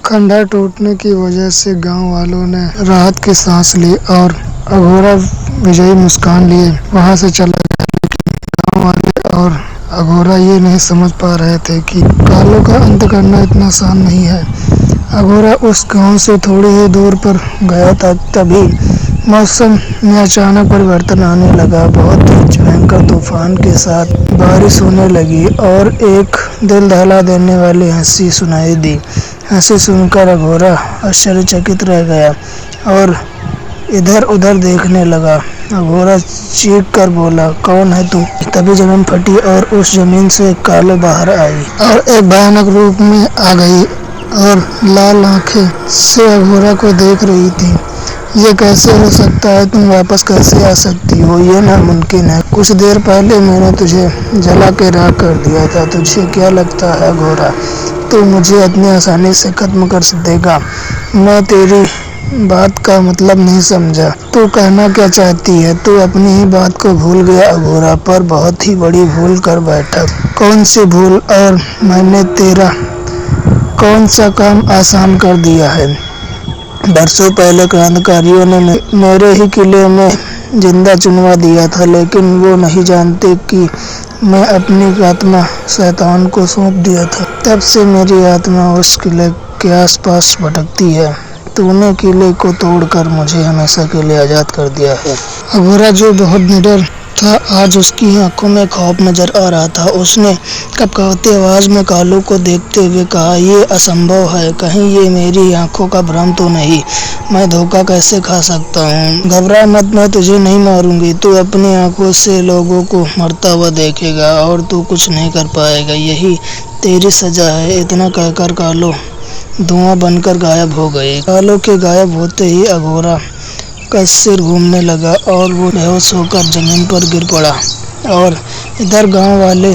खंडर टूटने की वजह से गांव वालों ने राहत की सांस ली और अघोरा विजयी मुस्कान लिए वहां से चला गया। लेकिन गांव वाले और अघोरा ये नहीं समझ पा रहे थे कि कालों का अंत करना इतना आसान नहीं है। अघोरा उस गांव से थोड़ी ही दूर पर गया था, तभी मौसम में अचानक परिवर्तन आने लगा। बहुत तेज भयंकर तूफान के साथ बारिश होने लगी और एक दिल दहला देने वाली हंसी सुनाई दी। हंसी सुनकर अघोरा आश्चर्यचकित रह गया और इधर उधर देखने लगा। अघोरा चीख कर बोला, कौन है तू? तभी जमीन फटी और उस जमीन से कालो बाहर आई और एक भयानक रूप में आ गई और लाल आंखें से अघोरा को देख रही थी। ये कैसे हो सकता है? तुम वापस कैसे आ सकती हो? ये नामुमकिन है। कुछ देर पहले मैंने तुझे जला के राख कर दिया था। तुझे क्या लगता है अघोरा, तू मुझे इतनी आसानी से खत्म कर देगा? मैं तेरी बात का मतलब नहीं समझा। तू कहना क्या चाहती है? तू अपनी ही बात को भूल गया अघोरा, पर बहुत ही बड़ी भूल कर बैठा। कौन सी भूल? और मैंने तेरा कौन सा काम आसान कर दिया है? बरसों पहले क्रांतिकारियों ने मेरे ही किले में जिंदा चुनवा दिया था, लेकिन वो नहीं जानते कि मैं अपनी आत्मा शैतान को सौंप दिया था। तब से मेरी आत्मा उस किले के आसपास भटकती है। तूने किले को तोड़कर मुझे हमेशा के लिए आजाद कर दिया है। अघोरा, जो बहुत निडर था, आज उसकी आंखों में खौफ नजर आ रहा था। उसने कपकपाती आवाज में कालू को देखते हुए कहा, ये असंभव है। कहीं ये मेरी आंखों का भ्रम तो नहीं? मैं धोखा कैसे खा सकता हूँ? घबरा मत, मैं तुझे नहीं मारूंगी। तू अपनी आंखों से लोगों को मरता हुआ देखेगा और तू कुछ नहीं कर पाएगा। यही तेरी सजा है। इतना कहकर कालो धुआं बनकर गायब हो गई। कालो के गायब होते ही अघोरा का सिर घूमने लगा और वो बेहोश होकर जमीन पर गिर पड़ा। और इधर गांव वाले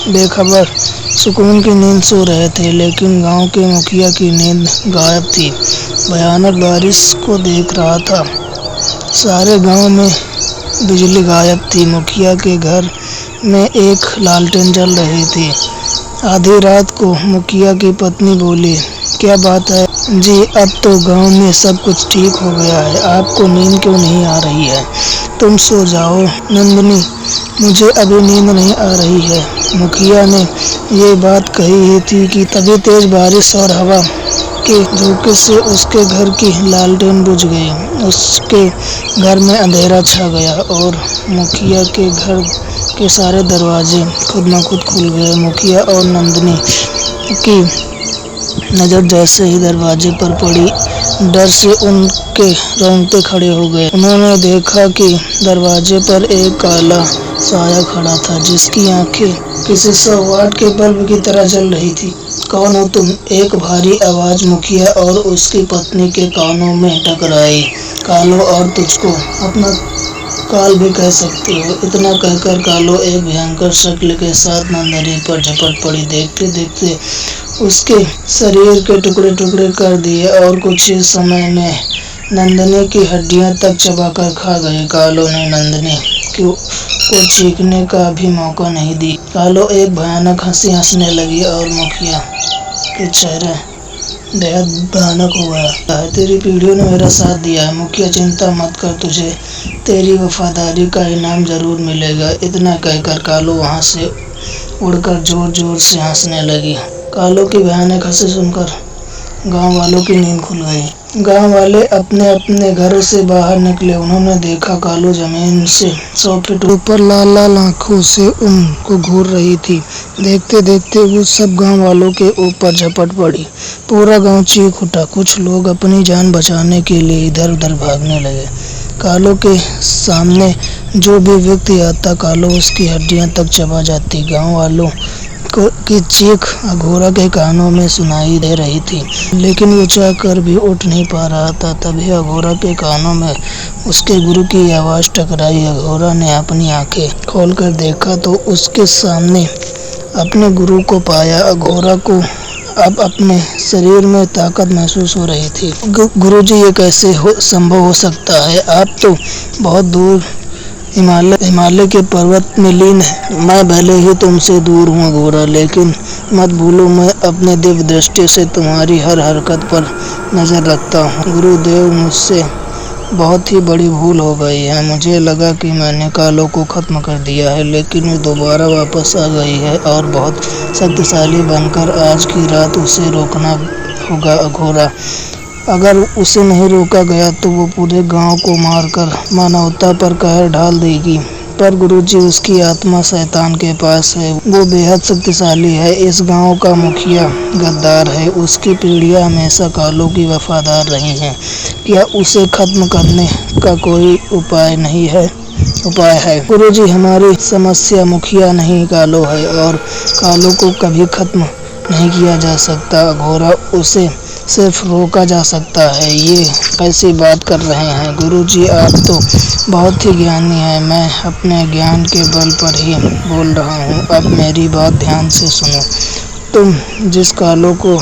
बेखबर सुकून की नींद सो रहे थे, लेकिन गांव के मुखिया की नींद गायब थी। भयानक बारिश को देख रहा था। सारे गांव में बिजली गायब थी। मुखिया के घर में एक लालटेन जल रही थी। आधी रात को मुखिया की पत्नी बोली, क्या बात है जी? अब तो गांव में सब कुछ ठीक हो गया है। आपको नींद क्यों नहीं आ रही है? तुम सो जाओ नंदनी, मुझे अभी नींद नहीं आ रही है। मुखिया ने ये बात कही ही थी कि तभी तेज बारिश और हवा के झोंके से उसके घर की लालटेन बुझ गई। उसके घर में अंधेरा छा गया और मुखिया के घर के सारे दरवाजे खुद ब खुद खुल गए। मुखिया और नंदनी की नजर जैसे ही दरवाजे पर पड़ी, डर से उनके रोंगटे खड़े हो गए। उन्होंने देखा कि दरवाजे पर एक काला साया खड़ा था, जिसकी आंखें किसी 100 वाट के बल्ब की तरह जल रही थी। कौन हो तुम? एक भारी आवाज मुखिया और उसकी पत्नी के कानों में टकराई। कालो, और तुझको अपना काल भी कह सकते हो। इतना कहकर कालो एक भयंकर शक्ल के साथ नंदनी पर झपट पड़ी। देखते देखते उसके शरीर के टुकड़े टुकड़े कर दिए और कुछ ही समय में नंदनी की हड्डियां तक चबाकर खा गई। कालो ने नंदनी को चीखने का भी मौका नहीं दी। कालो एक भयानक हंसी हंसने लगी और मुखिया के चेहरे बेहद भयानक हो गया। तेरी पीढ़ियों ने मेरा साथ दिया है मुखिया, चिंता मत कर, तुझे तेरी वफादारी का इनाम जरूर मिलेगा। इतना कहकर कालो वहां से उड़कर जोर जोर से हंसने लगी। कालो की भयानक हंसी सुनकर गांव वालों की नींद खुल गई। गांव वाले अपने अपने घरों से बाहर निकले। उन्होंने देखा कालो जमीन से 100 फीट ऊपर लाल लाल आंखों से उनको घूर रही थी। देखते देखते वो सब गांव वालों के ऊपर झपट पड़ी। पूरा गांव चीख उठा। कुछ लोग अपनी जान बचाने के लिए इधर उधर भागने लगे। कालो के सामने जो भी व्यक्ति आता, कालो उसकी हड्डियां तक चबा जाती। गांव वालों की चीख अघोरा के कानों में सुनाई दे रही थी, लेकिन वो चाह कर भी उठ नहीं पा रहा था। तभी अघोरा के कानों में उसके गुरु की आवाज टकराई। अघोरा ने अपनी आंखें खोलकर देखा तो उसके सामने अपने गुरु को पाया। अघोरा को अब अपने शरीर में ताकत महसूस हो रही थी। गुरुजी, ये कैसे संभव हो सकता है? आप तो बहुत दूर हिमालय के पर्वत में लीन है। मैं भले ही तुमसे दूर हूँ अघोरा, लेकिन मत भूलो मैं अपने दिव्य दृष्टि से तुम्हारी हर हरकत पर नजर रखता हूँ। गुरुदेव, मुझसे बहुत ही बड़ी भूल हो गई है। मुझे लगा कि मैंने कालों को खत्म कर दिया है, लेकिन वो दोबारा वापस आ गई है और बहुत शक्तिशाली बनकर। आज की रात उसे रोकना होगा अघोरा। अगर उसे नहीं रोका गया तो वो पूरे गांव को मारकर मानवता पर कहर ढाल देगी। पर गुरुजी, उसकी आत्मा शैतान के पास है। वो बेहद शक्तिशाली है। इस गांव का मुखिया गद्दार है। उसकी पीढ़ियां हमेशा कालों की वफादार रही हैं। क्या उसे खत्म करने का कोई उपाय है? गुरुजी, हमारी समस्या मुखिया नहीं कालो है, और कालों को कभी खत्म नहीं किया जा सकता अघोरा। उसे सिर्फ रोका जा सकता है। ये कैसी बात कर रहे हैं गुरुजी? आप तो बहुत ही ज्ञानी हैं। मैं अपने ज्ञान के बल पर ही बोल रहा हूँ। अब मेरी बात ध्यान से सुनो। तुम जिस कालों को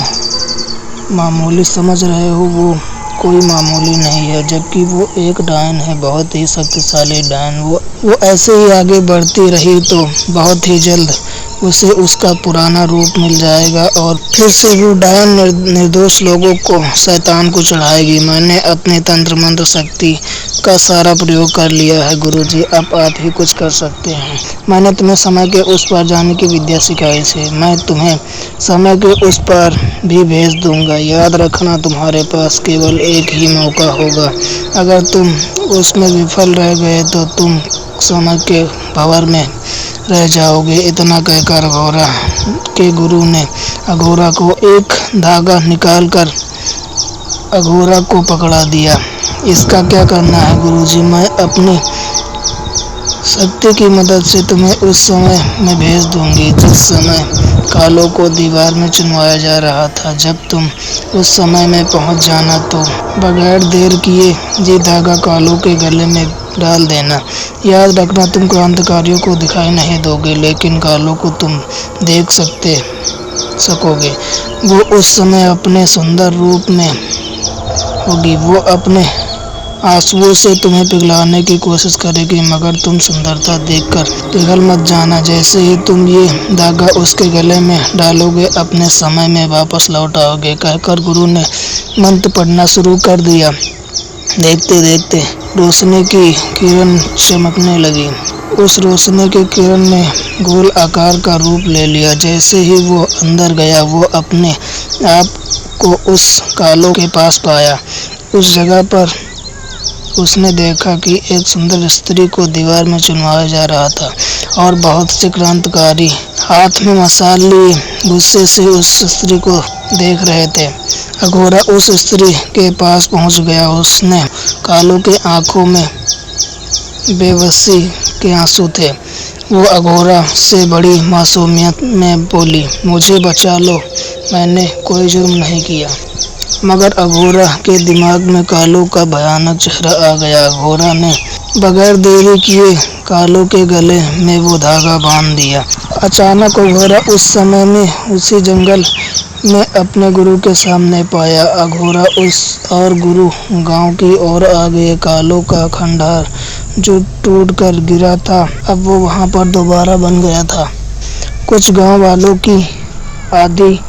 मामूली समझ रहे हो वो कोई मामूली नहीं है, जबकि वो एक डायन है, बहुत ही शक्तिशाली डायन। वो ऐसे ही आगे बढ़ती रही तो बहुत ही जल्द उसे उसका पुराना रूप मिल जाएगा और फिर से वो डायन निर्दोष लोगों को शैतान को चढ़ाएगी। मैंने अपने तंत्र मंत्र शक्ति का सारा प्रयोग कर लिया है गुरुजी। अब आप ही कुछ कर सकते हैं। मैंने तुम्हें समय के उस पार जाने की विद्या सिखाई थी। मैं तुम्हें समय के उस पार भी भेज दूंगा। याद रखना, तुम्हारे पास केवल एक ही मौका होगा। अगर तुम उसमें विफल रह गए तो तुम समय के भंवर में रह जाओगे। इतना कहकर अघोरा के गुरु ने अघोरा को एक धागा निकालकर अघोरा को पकड़ा दिया। इसका क्या करना है गुरुजी? मैं अपनी शक्ति की मदद से तुम्हें उस समय में भेज दूंगी जिस समय कालों को दीवार में चुनवाया जा रहा था। जब तुम उस समय में पहुंच जाना तो बगैर देर किए ये धागा कालों के गले में डाल देना। याद रखना, तुम क्रांतिकारियों को दिखाई नहीं दोगे, लेकिन कालों को तुम देख सकोगे। वो उस समय अपने सुंदर रूप में होगी। वो अपने आंसुओं से तुम्हें पिघलाने की कोशिश करेगी, मगर तुम सुंदरता देखकर पिघल मत जाना। जैसे ही तुम ये धागा उसके गले में डालोगे, अपने समय में वापस लौट आओगे। कहकर गुरु ने मंत्र पढ़ना शुरू कर दिया। देखते देखते रोशनी की किरण चमकने लगी। उस रोशनी की किरण ने गोल आकार का रूप ले लिया। जैसे ही वो अंदर गया, वो अपने आप को उस कालों के पास पाया। उस जगह पर उसने देखा कि एक सुंदर स्त्री को दीवार में चुनवाया जा रहा था और बहुत से क्रांतिकारी हाथ में मशाल लिए गुस्से से उस स्त्री को देख रहे थे। अघोरा उस स्त्री के पास पहुंच गया। उसने कालों के आंखों में बेबसी के आंसू थे। वो अघोरा से बड़ी मासूमियत में बोली, मुझे बचा लो, मैंने कोई जुर्म नहीं किया। मगर अघोरा के दिमाग में कालों का भयानक चेहरा आ गया। अघोरा ने बगैर देरी किए कालों के गले में वो धागा बांध दिया। अचानक अघोरा उस समय में उसी जंगल में अपने गुरु के सामने पाया। अघोरा और गुरु गांव की ओर आ गए। कालों का खंडहर जो टूट कर गिरा था, अब वो वहां पर दोबारा बन गया था। कुछ गांव वालों की आधी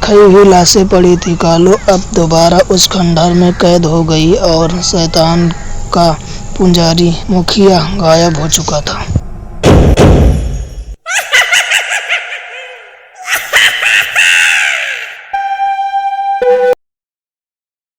खई हुई लाशें पड़ी थी। कालो अब दोबारा उस खंडहर में कैद हो गई और शैतान का पुजारी मुखिया गायब हो चुका था।